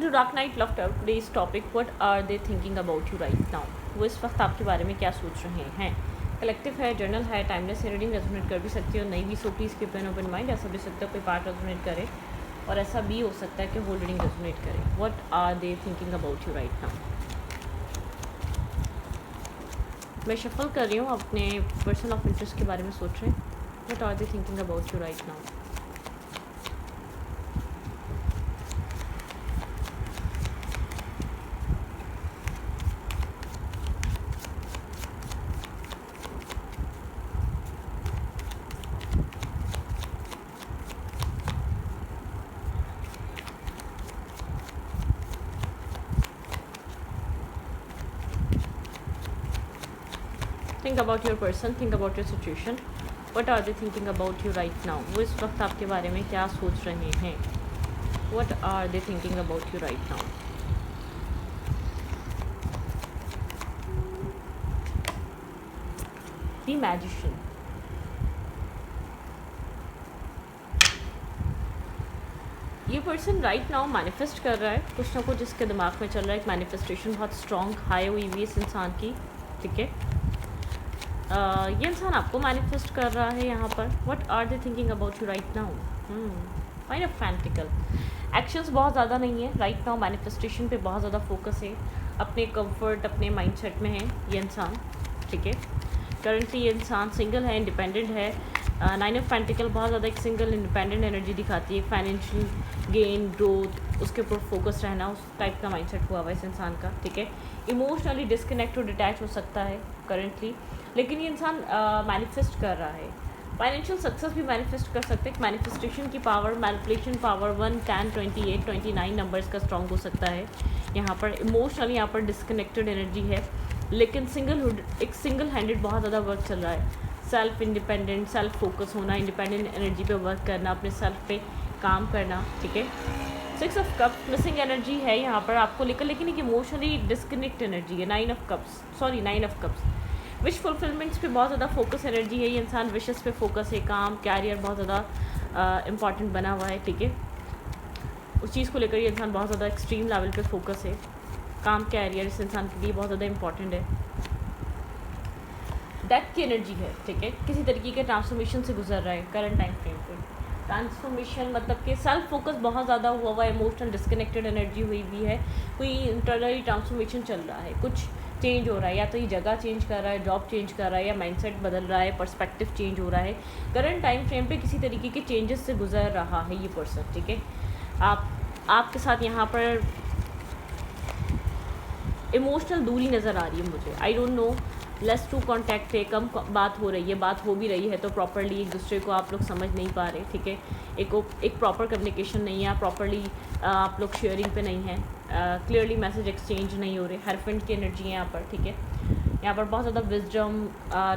To dark night love today's topic what are they thinking about you right now. वो इस वक्त आपके बारे में क्या सोच रहे हैं। कलेक्टिव है, जर्नल है, टाइमलेस है, रीडिंग रेजोनेट कर भी सकती है और नहीं भी। So please keep an open mind. ऐसा भी सकता है कोई पार्ट रेजोनेट करे और ऐसा भी हो सकता है कि होल रीडिंग रेजोनेट करे। What are they thinking about you right now. मैं शफल कर रही हूँ, अपने पर्सन ऑफ इंटरेस्ट के बारे में सोच रहे हैं। What are they thinking about you right now. Think about your person, think about your situation. What are they thinking about you right now. वो इस वक्त आपके बारे में क्या सोच रहे हैं। What are they thinking about you right now. The magician. ये पर्सन राइट नाउ मैनिफेस्ट कर रहा है कुछ ना कुछ, इसके दिमाग में चल रहा है। एक मैनिफेस्टेशन बहुत स्ट्रॉन्ग हाई हुई हुई इस इंसान की, ठीक है। ये इंसान आपको मैनिफेस्ट कर रहा है यहाँ पर। What are they thinking about you right now. Fine of fanatical. Actions बहुत ज़्यादा नहीं है राइट नाउ, मैनिफेस्टेशन पे बहुत ज़्यादा फोकस है, अपने कंफर्ट अपने माइंडसेट में है ये इंसान, ठीक है। करंटली ये इंसान सिंगल है, इंडिपेंडेंट है। नाइन ऑफ पेंटिकल बहुत ज़्यादा एक सिंगल इंडिपेंडेंट एनर्जी दिखाती है। फाइनेंशियल गेन, ग्रोथ, उसके ऊपर फोकस रहना, उस टाइप का माइंडसेट हुआ हुआ है इस इंसान का, ठीक है। इमोशनली डिस्कनेक्ट और डिटैच हो सकता है करंटली, लेकिन ये इंसान मैनिफेस्ट कर रहा है। फाइनेंशियल सक्सेस भी मैनिफेस्ट कर सकते हैं। मैनिफेस्टेशन की पावर, मैनिपुलेशन पावर 1, 10, 28, 29 नंबर्स का स्ट्रॉन्ग हो सकता है यहाँ पर। इमोशनली यहाँ पर डिस्कनेक्टेड एनर्जी है, लेकिन एक सिंगल हैंडेड बहुत ज़्यादा वर्क चल रहा है। सेल्फ इंडिपेंडेंट, सेल्फ फोकस होना, इंडिपेंडेंट एनर्जी पे वर्क करना, अपने सेल्फ पे काम करना, ठीक है। 6 ऑफ कप्स मिसिंग एनर्जी है यहाँ पर आपको लेकर, लेकिन एक इमोशनली डिस्कनेक्ट एनर्जी है। 9 ऑफ कप्स विश फुलफिलमेंट्स पे बहुत ज़्यादा फोकस एनर्जी है। ये इंसान विशेस पे फोकस है, काम, कैरियर बहुत ज़्यादा इंपॉर्टेंट बना हुआ है, ठीक है। उस चीज़ को लेकर ये इंसान बहुत ज़्यादा एक्सट्रीम लेवल पे फोकस है। काम, कैरियर इस इंसान के लिए बहुत ज़्यादा इंपॉर्टेंट है। डेथ की एनर्जी है, ठीक है। किसी तरीके के ट्रांसफॉर्मेशन से गुजर रहा है करंट टाइम फ्रेम पे। ट्रांसफॉर्मेशन मतलब कि सेल्फ फोकस बहुत ज़्यादा हुआ है, इमोशनल डिस्कनेक्टेड एनर्जी हुई भी है। कोई इंटरनली ट्रांसफॉर्मेशन चल रहा है, कुछ चेंज हो रहा है, या तो ये जगह चेंज कर रहा है, जॉब चेंज कर रहा है, या माइंडसेट बदल रहा है, पर्सपेक्टिव चेंज हो रहा है। करंट टाइम फ्रेम पे किसी तरीके के चेंजेस से गुजर रहा है ये पर्सन, ठीक है। आपके साथ यहाँ पर इमोशनल दूरी नज़र आ रही है मुझे। I don't know, less to contact है, कम बात हो रही है। बात हो भी रही है तो प्रॉपरली एक दूसरे को आप लोग समझ नहीं पा रहे, ठीक है। एक प्रॉपर कम्युनिकेशन नहीं है, प्रॉपरली आप लोग शेयरिंग पे नहीं है, क्लियरली मैसेज एक्सचेंज नहीं हो रहे। हेरफेंट की एनर्जी है यहाँ पर, ठीक है। यहाँ पर बहुत ज़्यादा विजडम,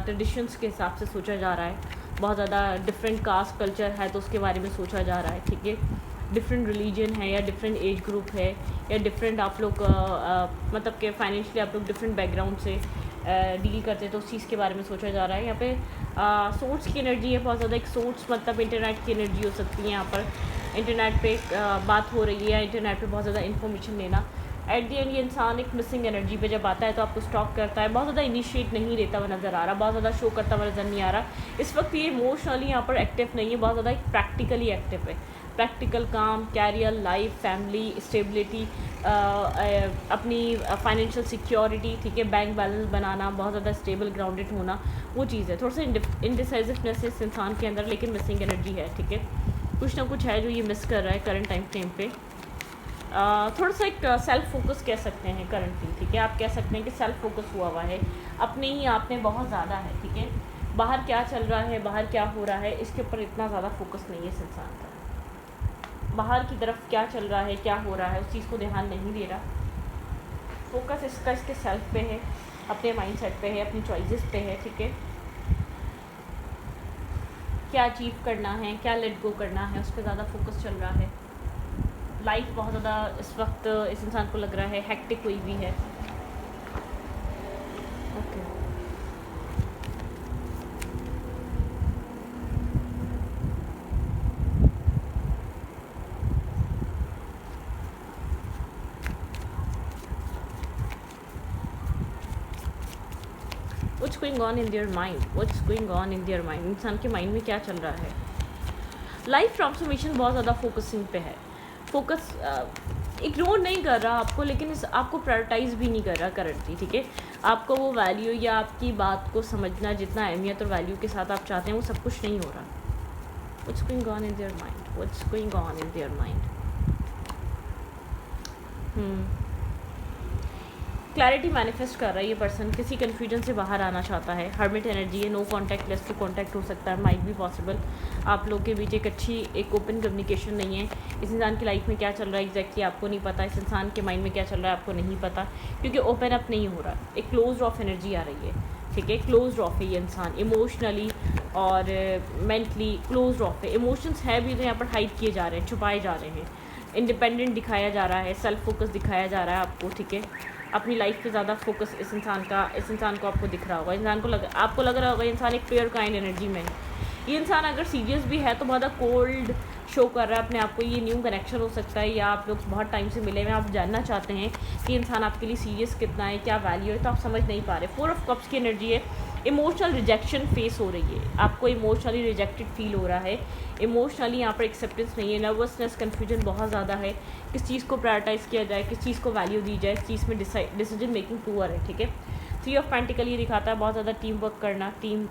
ट्रेडिशंस के हिसाब से सोचा जा रहा है। बहुत ज़्यादा डिफरेंट कास्ट कल्चर है तो उसके बारे में सोचा जा रहा है, ठीक है। डिफरेंट रिलीजन है, या डिफरेंट एज ग्रुप है, या डिफरेंट आप लोग मतलब कि फाइनेंशियली आप लोग डिफरेंट बैकग्राउंड से डील करते हैं तो उस चीज़ के बारे में सोचा जा रहा है। यहाँ पे सोर्स की एनर्जी है बहुत ज़्यादा। एक सोर्स मतलब इंटरनेट की एनर्जी हो सकती है यहाँ पर। इंटरनेट पे बात हो रही है, या इंटरनेट पे बहुत ज़्यादा इन्फॉर्मेशन लेना। एट दी एंड ये इंसान एक मिसिंग एनर्जी पे जब आता है तो आपको स्टॉक करता है। बहुत ज़्यादा इनिशिएट नहीं लेता हुआ नज़र आ रहा, बहुत ज़्यादा शो करता हुआ नज़र नहीं आ रहा। इस वक्त ये इमोशनली यहाँ पर एक्टिव नहीं है, बहुत ज़्यादा एक प्रैक्टिकली एक्टिव है। प्रैक्टिकल काम, कैरियर, लाइफ, फैमिली, स्टेबिलिटी, अपनी फाइनेंशियल सिक्योरिटी, ठीक है। बैंक बैलेंस बनाना, बहुत ज़्यादा स्टेबल ग्राउंडेड होना, वो चीज़ है। थोड़ा सा इनडिसाइसिवनेस है इस इंसान के अंदर, लेकिन मिसिंग एनर्जी है, ठीक है। कुछ ना कुछ है जो ये मिस कर रहा है करंट टाइम फ्रेम पे। थोड़ा सा एक सेल्फ फोकस कह सकते हैं करंटली, ठीक है। आप कह सकते हैं कि सेल्फ फोकस हुआ हुआ है अपने ही आप में बहुत ज़्यादा है, ठीक है। बाहर क्या चल रहा है, बाहर क्या हो रहा है, इसके ऊपर इतना ज़्यादा फोकस नहीं है इस इंसान का। बाहर की तरफ क्या चल रहा है, क्या हो रहा है, उस चीज़ को ध्यान नहीं दे रहा। फोकस इसका इसके सेल्फ पे है, अपने माइंडसेट पे है, अपनी चॉइसेस पे है, ठीक है। क्या अचीव करना है, क्या लेट गो करना है, उस पर ज़्यादा फोकस चल रहा है। लाइफ बहुत ज़्यादा इस वक्त इस इंसान को लग रहा है हेक्टिक हुई भी है। Okay, what's going on in their mind, what's going on in their mind, इंसान के माइंड में क्या चल रहा है। लाइफ ट्रांसफॉर्मेशन बहुत ज़्यादा फोकसिंग पे है, फोकस इग्नोर नहीं कर रहा आपको, लेकिन आपको प्रायोरिटाइज भी नहीं कर रहा करंटली, ठीक है। आपको वो वैल्यू या आपकी बात को समझना जितना अहमियत और वैल्यू के साथ आप चाहते हैं वो सब कुछ नहीं हो रहा। What's going on in their mind, what's going on in their mind. Clarity manifest कर रहा है ये पर्सन, किसी कन्फ्यूजन से बाहर आना चाहता है। हर्मिट एनर्जी है, no contact less to contact हो सकता है, माइट भी पॉसिबल। आप लोग के बीच एक ओपन कम्युनिकेशन नहीं है। इस इंसान की लाइफ में क्या चल रहा है एग्जैक्टली आपको नहीं पता, इस इंसान के माइंड में क्या चल रहा है आपको नहीं पता, क्योंकि ओपन अप नहीं हो रहा। एक क्लोज ऑफ एनर्जी आ रही है, ठीक है। क्लोज ऑफ है ये इंसान, इमोशनली और मेंटली क्लोज ऑफ है। इमोशंस है भी तो यहाँ पर हाइड किए जा रहे हैं, छुपाए जा रहे हैं। इंडिपेंडेंट दिखाया जा रहा है, सेल्फ फोकस दिखाया जा रहा है आपको, ठीक है। अपनी लाइफ पे ज़्यादा फोकस इस इंसान को आपको दिख रहा होगा। आपको लग रहा होगा इंसान एक प्योर काइंड एनर्जी में है। ये इंसान अगर सीरियस भी है तो बहुत कोल्ड शो कर रहा है अपने आप को। ये न्यू कनेक्शन हो सकता है, या आप लोग बहुत टाइम से मिले हुए, आप जानना चाहते हैं कि इंसान आपके लिए सीरियस कितना है, क्या वैल्यू है, तो आप समझ नहीं पा रहे। 4 ऑफ कप्स की एनर्जी है। इमोशनल रिजेक्शन फेस हो रही है, आपको इमोशनली रिजेक्टेड फील हो रहा है। इमोशनली यहाँ पर एक्सेप्टेंस नहीं है, नर्वसनेस, कन्फ्यूजन बहुत ज़्यादा है। किस चीज़ को प्रायोरिटाइज़ किया जाए, किस चीज़ को वैल्यू दी जाए, इस चीज़ में डिसीजन मेकिंग पुअर है, ठीक है। 3 ऑफ पेंटिकल ये दिखाता है बहुत ज़्यादा टीम वर्क करना, टीम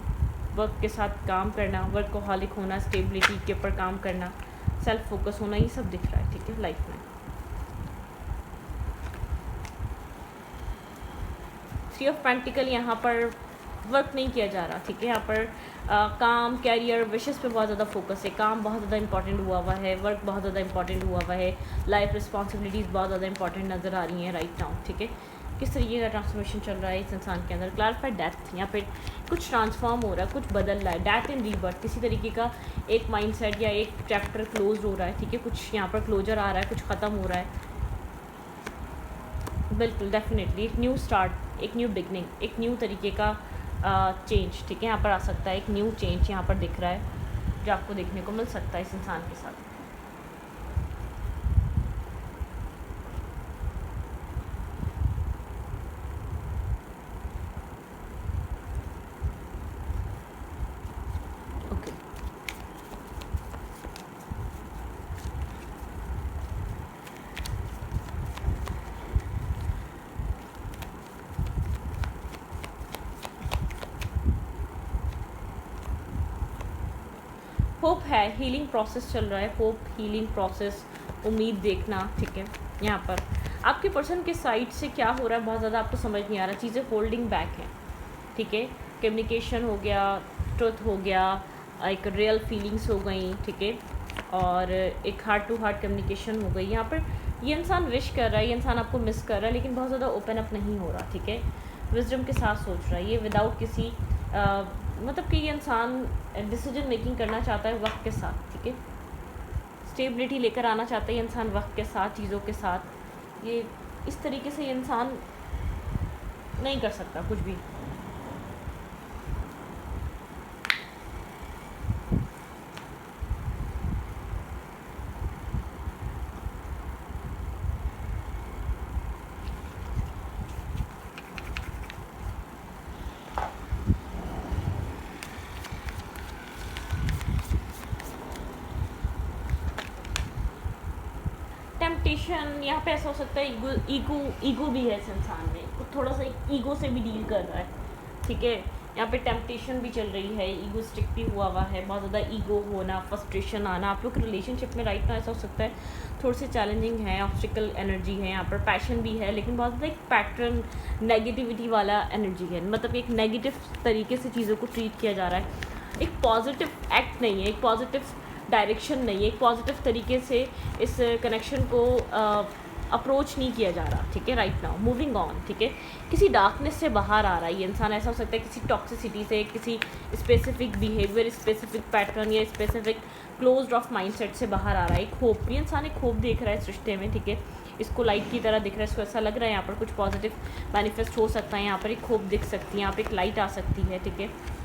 वर्क के साथ काम करना, वर्कहॉलिक होना, स्टेबिलिटी के ऊपर काम करना, सेल्फ फोकस होना, ये सब दिख रहा है, ठीक है, लाइफ में। 3 ऑफ पेंटिकल यहाँ पर वर्क नहीं किया जा रहा, ठीक है। यहाँ पर काम, कैरियर, विशेस पे बहुत ज़्यादा फोकस है। काम बहुत ज़्यादा इंपॉर्टेंट हुआ है, वर्क बहुत ज़्यादा इंपॉर्टेंट हुआ है, लाइफ रिस्पॉन्सिबिलिटीज़ बहुत ज़्यादा इंपॉर्टेंट नज़र आ रही हैं राइट नाउ, ठीक है। किस तरीके का ट्रांसफॉर्मेशन चल रहा है इस इंसान के अंदर। क्लैरिफाइड डेथ, यहाँ पे कुछ ट्रांसफॉर्म हो रहा है, कुछ बदल रहा है। डेथ एंड रीबर्थ, किसी तरीके का एक माइंडसेट या एक चैप्टर क्लोज हो रहा है, ठीक है। कुछ यहाँ पर क्लोजर आ रहा है, कुछ ख़त्म हो रहा है, बिल्कुल डेफिनेटली एक न्यू स्टार्ट, एक न्यू बिगनिंग, एक न्यू तरीके का चेंज, ठीक है, यहाँ पर आ सकता है। एक न्यू चेंज यहाँ पर दिख रहा है जो आपको देखने को मिल सकता है इस इंसान के साथ। ओके, होप है, हीलिंग प्रोसेस चल रहा है, होप, हीलिंग प्रोसेस, उम्मीद देखना, ठीक है। यहाँ पर आपके पर्सन के साइड से क्या हो रहा है बहुत ज़्यादा आपको समझ नहीं आ रहा, चीज़ें होल्डिंग बैक हैं, ठीक है। कम्युनिकेशन हो गया, ट्रुथ हो गया, एक रियल फीलिंग्स हो गई, ठीक है, और एक हार्ट टू हार्ट कम्युनिकेशन हो गई। यहाँ पर ये इंसान विश कर रहा है, ये इंसान आपको मिस कर रहा है, लेकिन बहुत ज़्यादा ओपन अप नहीं हो रहा, ठीक है। विजडम के साथ सोच रहा है ये, विदाउट किसी मतलब कि ये इंसान डिसीजन मेकिंग करना चाहता है वक्त के साथ, ठीक है। स्टेबिलिटी लेकर आना चाहता है ये इंसान वक्त के साथ, चीज़ों के साथ। ये इस तरीके से ये इंसान नहीं कर सकता कुछ भी। टेम्पटेशन यहाँ पे ऐसा हो सकता है, ईगो भी है इस इंसान में, थोड़ा सा ईगो से भी डील कर रहा है, ठीक है। यहाँ पे टेम्पटेशन भी चल रही है, ईगो स्टिक भी हुआ है, बहुत ज़्यादा ईगो होना, फ्रस्ट्रेशन आना। आप लोग के रिलेशनशिप में राइट ना ऐसा हो सकता है थोड़ी सी चैलेंजिंग है, ऑब्स्टिकल एनर्जी है, यहाँ पर पैशन भी है, लेकिन बहुत ज़्यादा एक पैटर्न नेगेटिविटी वाला एनर्जी है, मतलब एक नेगेटिव तरीके से चीज़ों को ट्रीट किया जा रहा है। एक पॉजिटिव एक्ट नहीं है, एक पॉजिटिव डायरेक्शन नहीं है, एक पॉजिटिव तरीके से इस कनेक्शन को अप्रोच नहीं किया जा रहा, ठीक है, राइट नाउ। मूविंग ऑन, ठीक है। किसी डार्कनेस से बाहर आ रहा है ये इंसान, ऐसा हो सकता है किसी टॉक्सिसिटी से, किसी स्पेसिफिक बिहेवियर, स्पेसिफिक पैटर्न या स्पेसिफिक क्लोज्ड ऑफ माइंडसेट से बाहर आ रहा है। एक होप, ये इंसान एक होप देख रहा है इस रिश्ते में, ठीक है। इसको लाइट की तरह दिख रहा है, इसको ऐसा लग रहा है यहाँ पर कुछ पॉजिटिव मैनिफेस्ट हो सकता है, यहाँ पर एक होप दिख सकती है, यहाँ पर एक लाइट आ सकती है, ठीक है।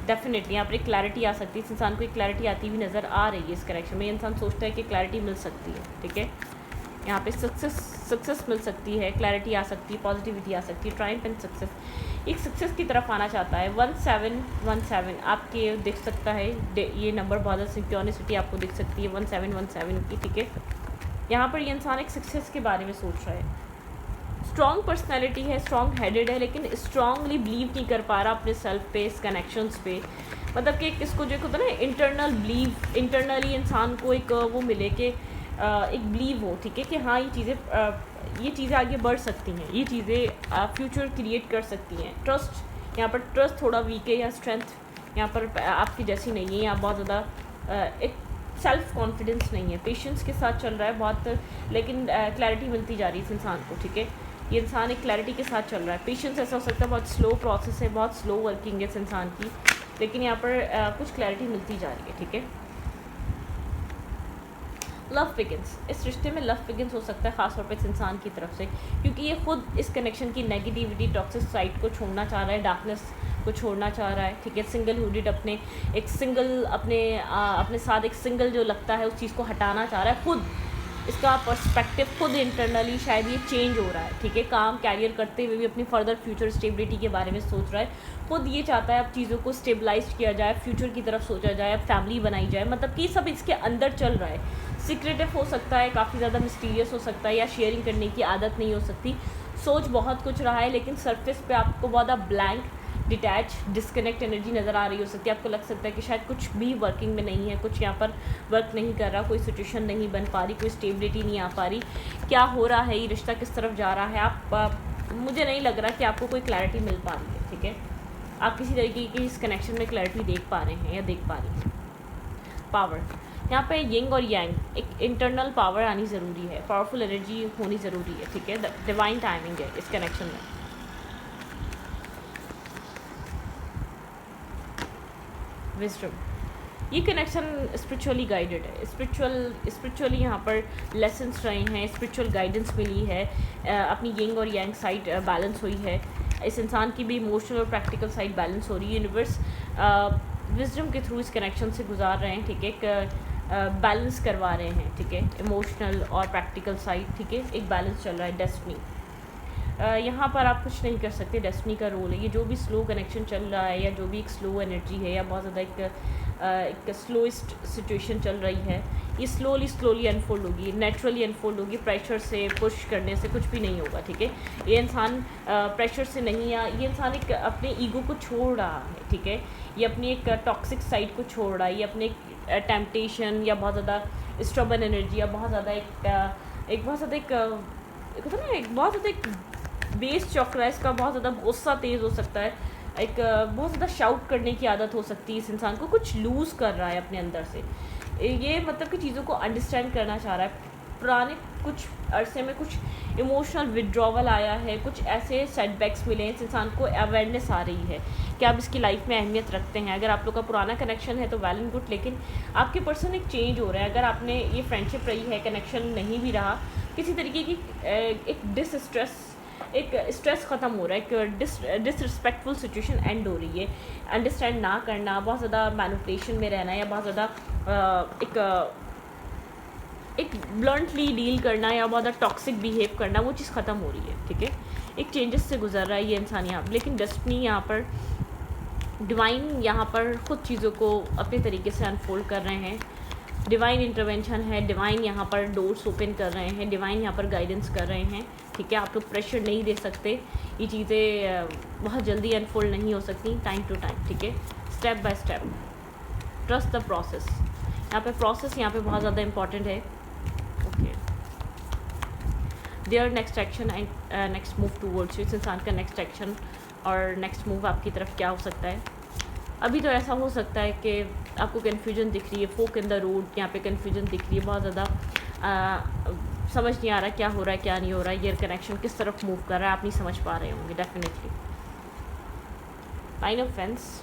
डेफिनेटली यहाँ पर एक क्लैरिटी आ सकती है, इस इंसान को एक क्लैरिटी आती हुई नज़र आ रही है इस कनेक्शन में। ये इंसान सोचता है कि क्लैरिटी मिल सकती है, ठीक है। यहाँ पे सक्सेस मिल सकती है, क्लैरिटी आ सकती है, पॉजिटिविटी आ सकती है, ट्रायम्फ एंड सक्सेस, एक सक्सेस की तरफ आना चाहता है। 1717 आपके दिख सकता है, ये नंबर बहुत ज़्यादा सिंक्रोनिसिटी आपको दिख सकती है 1717 की, ठीक है। यहाँ पर ये इंसान एक सक्सेस के बारे में सोच रहा है, स्ट्रॉन्ग पर्सनैलिटी है, स्ट्रॉन्ग हेडेड है, लेकिन स्ट्रॉन्गली बिलीव नहीं कर पा रहा अपने सेल्फ पे, इस कनेक्शंस पे। मतलब कि इसको जो होता है ना इंटरनल बिलीव, इंटरनली इंसान को एक वो मिले कि एक बिलीव हो, ठीक है, कि हाँ ये चीज़ें आगे बढ़ सकती हैं, ये चीज़ें फ्यूचर क्रिएट कर सकती हैं। ट्रस्ट, यहाँ पर ट्रस्ट थोड़ा वीक है या स्ट्रेंथ यहाँ पर आपकी जैसी नहीं है, यहाँ बहुत ज़्यादा एक सेल्फ कॉन्फिडेंस नहीं है, पेशेंस के साथ चल रहा है बहुत, लेकिन क्लैरिटी मिलती जा रही है इस इंसान को, ठीक है। ये इंसान एक क्लैरिटी के साथ चल रहा है। पेशेंस ऐसा हो सकता है बहुत स्लो प्रोसेस है, बहुत स्लो वर्किंग है इस इंसान की, लेकिन यहाँ पर कुछ क्लैरिटी मिलती जा रही है, ठीक है। लव बिगिंस, इस रिश्ते में लव बिगिंस हो सकता है ख़ासतौर पर इस इंसान की तरफ से, क्योंकि ये खुद इस कनेक्शन की नेगेटिविटी, टॉक्सिक साइड को छोड़ना चाह रहा है, डार्कनेस को छोड़ना चाह रहा है, ठीक है। सिंगल हुडेड अपने साथ एक सिंगल जो लगता है उस चीज़ को हटाना चाह रहा है खुद। इसका पर्सपेक्टिव खुद इंटरनली शायद ये चेंज हो रहा है, ठीक है। काम कैरियर करते हुए भी अपनी फर्दर फ्यूचर स्टेबिलिटी के बारे में सोच रहा है खुद, ये चाहता है अब चीज़ों को स्टेबलाइज किया जाए, फ्यूचर की तरफ सोचा जाए, अब फैमिली बनाई जाए, मतलब कि सब इसके अंदर चल रहा है। सीक्रेटिव हो सकता है, काफ़ी ज़्यादा मिस्टीरियस हो सकता है, या शेयरिंग करने की आदत नहीं हो सकती। सोच बहुत कुछ रहा है, लेकिन सरफेस पे आपको बहुत ब्लैंक, डिटैच, डिस्कनेक्ट एनर्जी नज़र आ रही हो सकती है। आपको लग सकता है कि शायद कुछ भी वर्किंग में नहीं है, कुछ यहाँ पर वर्क नहीं कर रहा, कोई सिचुएशन नहीं बन पा रही, कोई स्टेबिलिटी नहीं आ पा रही, क्या हो रहा है, ये रिश्ता किस तरफ जा रहा है। मुझे नहीं लग रहा कि आपको कोई क्लैरिटी मिल पा रही है, ठीक है। आप किसी तरीके की इस कनेक्शन में क्लैरिटी देख पा रहे हैं या देख पा रही हैं। पावर, यहाँ पे यिंग और यांग, एक इंटरनल पावर आनी ज़रूरी है, पावरफुल एनर्जी होनी ज़रूरी है, ठीक है। डिवाइन टाइमिंग है इस कनेक्शन में। विजडम, ये कनेक्शन स्पिरिचुअली गाइडेड है, स्पिरिचुअली यहाँ पर लेसन्स रहे हैं, स्पिरिचुअल गाइडेंस मिली है, अपनी यिंग और यांग साइड बैलेंस हुई है, इस इंसान की भी इमोशनल और प्रैक्टिकल साइड बैलेंस हो रही है। यूनिवर्स विजडम के थ्रू इस कनेक्शन से गुजार रहे हैं, ठीक है, बैलेंस करवा रहे हैं, ठीक है, इमोशनल और प्रैक्टिकल साइड, ठीक है, एक बैलेंस चल रहा है। डेस्टिनी, यहाँ पर आप कुछ नहीं कर सकते, डेस्टिनी का रोल है। ये जो भी स्लो कनेक्शन चल रहा है, या जो भी एक स्लो एनर्जी है, या बहुत ज़्यादा एक स्लोइस्ट सिचुएशन चल रही है, ये स्लोली अनफोल्ड होगी, नेचुरली अनफोल्ड होगी। प्रेशर से, पुश करने से कुछ भी नहीं होगा, ठीक है। ये इंसान प्रेशर से नहीं, या ये इंसान एक अपने ईगो को छोड़ रहा है, ठीक है, ये अपनी एक टॉक्सिक साइड को छोड़ रहा है, ये अपने टेम्पटेशन या बहुत ज़्यादा स्ट्रबन एनर्जी, या बहुत ज़्यादा एक बहुत ज़्यादा एक बेस चक्र है इसका, बहुत ज़्यादा गुस्सा तेज़ हो सकता है, एक बहुत ज़्यादा शाउट करने की आदत हो सकती है इस इंसान को, कुछ लूज़ कर रहा है अपने अंदर से, ये मतलब कि चीज़ों को अंडरस्टैंड करना चाह रहा है। पुराने कुछ अरसे में कुछ इमोशनल विड्रॉवल आया है, कुछ ऐसे सेटबैक्स मिले हैं, इस इंसान को अवेयरनेस आ रही है कि आप इसकी लाइफ में अहमियत रखते हैं। अगर आप लोग का पुराना कनेक्शन है तो वेल एंड गुड, लेकिन आपके पर्सन एक चेंज हो रहा है। अगर आपने ये फ्रेंडशिप रही है, कनेक्शन नहीं भी रहा, किसी तरीके की एक स्ट्रेस ख़त्म हो रहा है, एक डिसरिस्पेक्टफुल सिचुएशन एंड हो रही है। अंडरस्टैंड ना करना, बहुत ज़्यादा मैनिपुलेशन में रहना, या बहुत ज़्यादा एक ब्लंटली डील करना, या बहुत ज़्यादा टॉक्सिक बिहेव करना, वो चीज़ ख़त्म हो रही है, ठीक है। एक चेंजेस से गुजर रहा है ये इंसान यहाँ पर, लेकिन डेस्टिनी यहाँ पर, डिवाइन यहाँ पर खुद चीज़ों को अपने तरीके से अनफोल्ड कर रहे हैं। डिवाइन इंटरवेंशन है, डिवाइन यहाँ पर डोर्स ओपन कर रहे हैं, डिवाइन यहाँ पर गाइडेंस कर रहे हैं, ठीक है। आप लोग प्रेशर नहीं दे सकते, ये चीज़ें बहुत जल्दी अनफोल्ड नहीं हो सकती, टाइम टू टाइम, ठीक है, step by step. Trust the process, यहाँ पे प्रोसेस यहाँ पे बहुत ज़्यादा इंपॉर्टेंट है, okay. Their next action and next move towards you, इस इंसान का नेक्स्ट एक्शन और नेक्स्ट मूव आपकी तरफ क्या हो सकता है। अभी तो ऐसा हो सकता है कि आपको कन्फ्यूजन दिख रही है, फोक इन द रोड, यहाँ पे कन्फ्यूजन दिख रही है, बहुत ज़्यादा समझ नहीं आ रहा क्या हो रहा है क्या नहीं हो रहा है, ये कनेक्शन किस तरफ मूव कर रहा है, आप नहीं समझ पा रहे होंगे डेफिनेटली। लाइन ऑफ फेंस,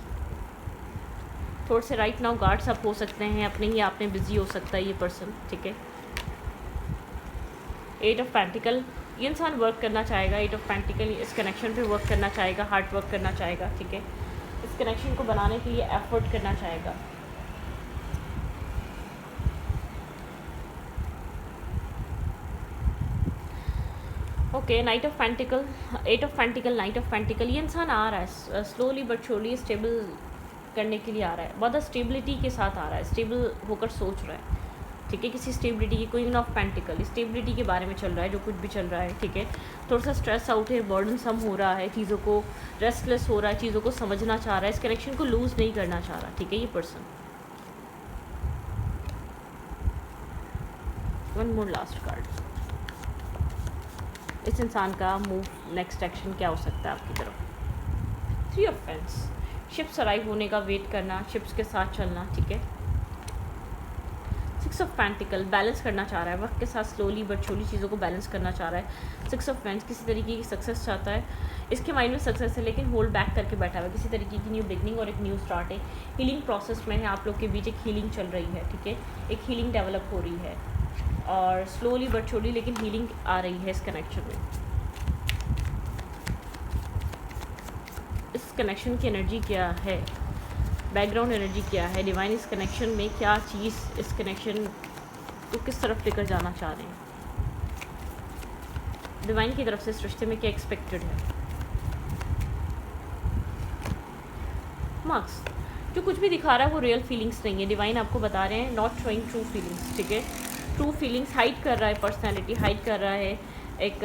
थोड़े से राइट नाउ गार्ड्स अप हो सकते हैं, अपने ही आप में बिजी हो सकता है ये पर्सन, ठीक है। 8 ऑफ पेंटिकल, ये इंसान वर्क करना चाहेगा, 8 ऑफ पेंटिकल इस कनेक्शन पे वर्क करना चाहेगा, हार्ड वर्क करना चाहेगा, ठीक है, इस कनेक्शन को बनाने के लिए एफर्ट करना चाहेगा। Okay, night of pentacle, 8 of pentacle, night of pentacle, ये इंसान आ रहा है स्लोली बट श्योरली स्टेबल करने के लिए आ रहा है, बहुत स्टेबिलिटी के साथ आ रहा है, स्टेबल होकर सोच रहा है, ठीक है, किसी स्टेबिलिटी की, क्वीन ऑफ पेंटिकल स्टेबिलिटी के बारे में चल रहा है, जो कुछ भी चल रहा है, ठीक है, थोड़ा सा स्ट्रेस आउट है, बर्डन सम हो रहा है, चीज़ों को रेस्टलेस हो रहा है, चीज़ों को समझना चाह रहा है, इस कनेक्शन को लूज़ नहीं करना चाह रहा, ठीक है, ये person. One more last card, इस इंसान का मूव, नेक्स्ट एक्शन क्या हो सकता है आपकी तरफ। 3 ऑफ पेंस, शिप्स अराइव होने का वेट करना, शिप्स के साथ चलना, ठीक है। 6 ऑफ पेंटिकल, बैलेंस करना चाह रहा है, वक्त के साथ स्लोली बट छोटी चीज़ों को बैलेंस करना चाह रहा है। 6 ऑफ पेंस, किसी तरीके की सक्सेस चाहता है, इसके माइंड में सक्सेस है लेकिन होल्ड बैक करके बैठा हुआ है, किसी तरीके की न्यू बिगनिंग और एक न्यू स्टार्ट है, हीलिंग प्रोसेस में है, आप लोग के बीच एक हीलिंग चल रही है, ठीक है, एक हीलिंग डेवलप हो रही है और स्लोली बट छोटी लेकिन हीलिंग आ रही है इस कनेक्शन में। इस कनेक्शन की एनर्जी क्या है, बैकग्राउंड एनर्जी क्या है, डिवाइन इस कनेक्शन में क्या चीज़ इस कनेक्शन को किस तरफ लेकर जाना चाह रहे हैं, डिवाइन की तरफ से इस रिश्ते में क्या एक्सपेक्टेड है। मार्क्स, जो कुछ भी दिखा रहा है वो रियल फीलिंग्स नहीं है, डिवाइन आपको बता रहे हैं नॉट शोइंग ट्रू फीलिंग्स, ठीक है, ट्रू फीलिंग्स हाइड कर रहा है, पर्सनैलिटी हाइड कर रहा है, एक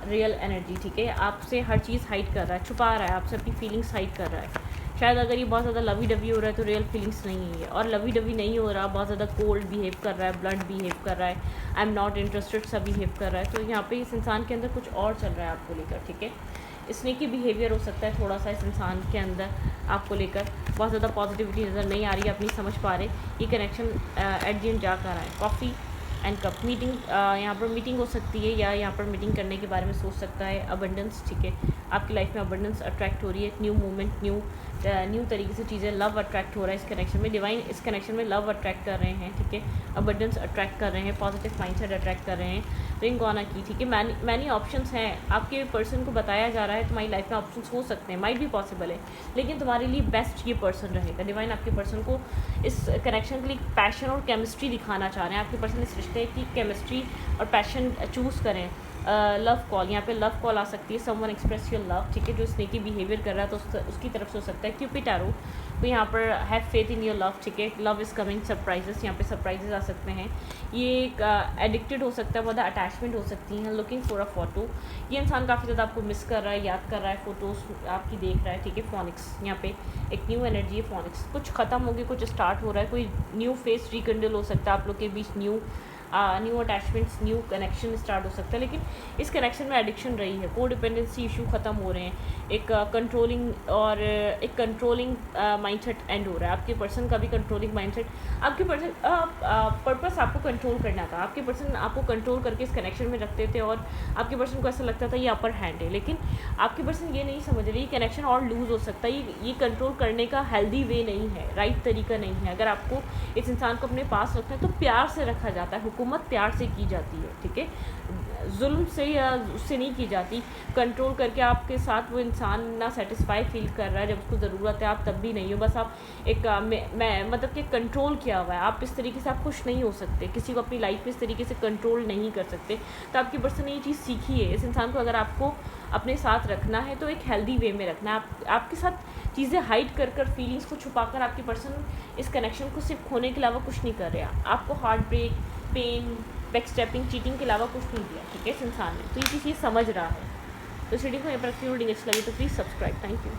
रियल एनर्जी, ठीक है, आपसे हर चीज़ हाइड कर रहा है, छुपा रहा है, आपसे अपनी फीलिंग्स हाइड कर रहा है। शायद अगर ये बहुत ज़्यादा लवी डवी हो रहा है तो रियल फीलिंग्स नहीं है, और लवी डवी नहीं हो रहा, बहुत ज़्यादा कोल्ड बिहेव कर रहा है, ब्लंट बिहेव कर रहा है, आई एम नॉट इंटरेस्टेड सा बिहेव कर रहा है, तो यहाँ पे इस इंसान के अंदर कुछ और चल रहा है आपको लेकर, ठीक है, स्नेकी बिहेवियर हो सकता है थोड़ा सा इस इंसान के अंदर आपको लेकर, बहुत ज़्यादा पॉजिटिविटी नज़र नहीं आ रही है, आप नहीं समझ पा रहे, ये कनेक्शन एट द एंड जा कर रहा है। कॉफ़ी एंड कप, मीटिंग, यहाँ पर मीटिंग हो सकती है या यहाँ पर मीटिंग करने के बारे में सोच सकता है, अबंडेंस, ठीक है, आपकी लाइफ में अबंडेंस अट्रैक्ट हो रही है, न्यू मूवमेंट, न्यू तरीके से चीज़ें, लव अट्रैक्ट हो रहा है इस कनेक्शन में, डिवाइन इस कनेक्शन में लव अट्रैक्ट कर रहे हैं, ठीक है, अबंडेंस अट्रैक्ट कर रहे हैं, पॉजिटिव माइंडसेट अट्रैक्ट कर रहे हैं, रिंग ऑन की, ठीक है, मैनी ऑप्शंस हैं, आपके पर्सन को बताया जा रहा है तुम्हारी लाइफ में ऑप्शंस हो सकते हैं, माइट भी पॉसिबल है, लेकिन तुम्हारे लिए बेस्ट ये पर्सन रहेगा, डिवाइन आपके पर्सन को इस कनेक्शन के लिए पैशन और केमिस्ट्री दिखाना चाह रहे हैं, आपके पर्सन इस रिश्ते की केमिस्ट्री और पैशन चूज़ करें। लव कॉल, यहाँ पे लव कॉल आ सकती है, समवन एक्सप्रेस योर लव, ठीक है, जो स्नेकी बिहेवियर कर रहा है तो उसकी तरफ से हो सकता है। क्यूपिड एरो, तो यहाँ पर have faith in your love, ठीक है, लव इज़ कमिंग, सरप्राइजेस, यहाँ पे सरप्राइजेस आ सकते हैं, ये एक एडिक्टेड हो सकता है, बहुत अटैचमेंट हो सकती है, लुकिंग फॉर अ फोटो, ये इंसान काफ़ी ज़्यादा आपको मिस कर रहा है, याद कर रहा है, फोटोज़ आपकी देख रहा है, ठीक है, फोनिक्स, यहाँ पे एक न्यू एनर्जी है, फोनिक्स, कुछ ख़त्म हो गया, कुछ स्टार्ट हो रहा है, कोई न्यू फेस रिकंडल हो सकता है आप लोग के बीच, new attachments, new connection start हो सकता है, लेकिन इस कनेक्शन में एडिक्शन रही है, को डिपेंडेंसी इशू ख़त्म हो रहे हैं, एक कंट्रोलिंग और एक कंट्रोलिंग माइंडसेट एंड हो रहा है, आपके पर्सन का भी कंट्रोलिंग माइंडसेट, आपके पर्सन पर्पस आपको कंट्रोल करना था, आपके पर्सन आपको कंट्रोल करके इस कनेक्शन में रखते थे और आपके पर्सन को ऐसा लगता था ये अपर हैंड है, लेकिन आपके पर्सन ये नहीं समझ रहे, ये कनेक्शन और लूज़ हो सकता है, ये कंट्रोल करने का हेल्दी वे नहीं है, राइट तरीका नहीं है। अगर आपको इस इंसान को अपने पास रखना है तो प्यार से रखा जाता है, हुकूमत प्यार से की जाती है, ठीक है, जुल्म से या उससे नहीं की जाती, कंट्रोल करके आपके साथ वो इंसान ना सेटिस्फाई फील कर रहा है, जब उसको ज़रूरत है आप तब भी नहीं हो, बस आप एक मैं मतलब कि कंट्रोल किया हुआ है, आप इस तरीके से आप खुश नहीं हो सकते, किसी को अपनी लाइफ में इस तरीके से कंट्रोल नहीं कर सकते, तो आपकी पर्सन ने ये चीज़ सीखी है, इस इंसान को अगर आपको अपने साथ रखना है तो एक हेल्दी वे में रखना है, आपके साथ चीज़ें हाइड कर फीलिंग्स को छुपाकर आपकी पर्सन इस कनेक्शन को सिर्फ खोने के अलावा कुछ नहीं कर रहा, आपको हार्ट ब्रेक, पेन, बैकस्टेपिंग, चीटिंग के अलावा कुछ नहीं दिया, ठीक है, इस इंसान ने, तो ये चीज़ ये समझ रहा है। तो इस वीडियो को यहाँ पर अच्छी लगी तो प्लीज़ सब्सक्राइब, थैंक यू।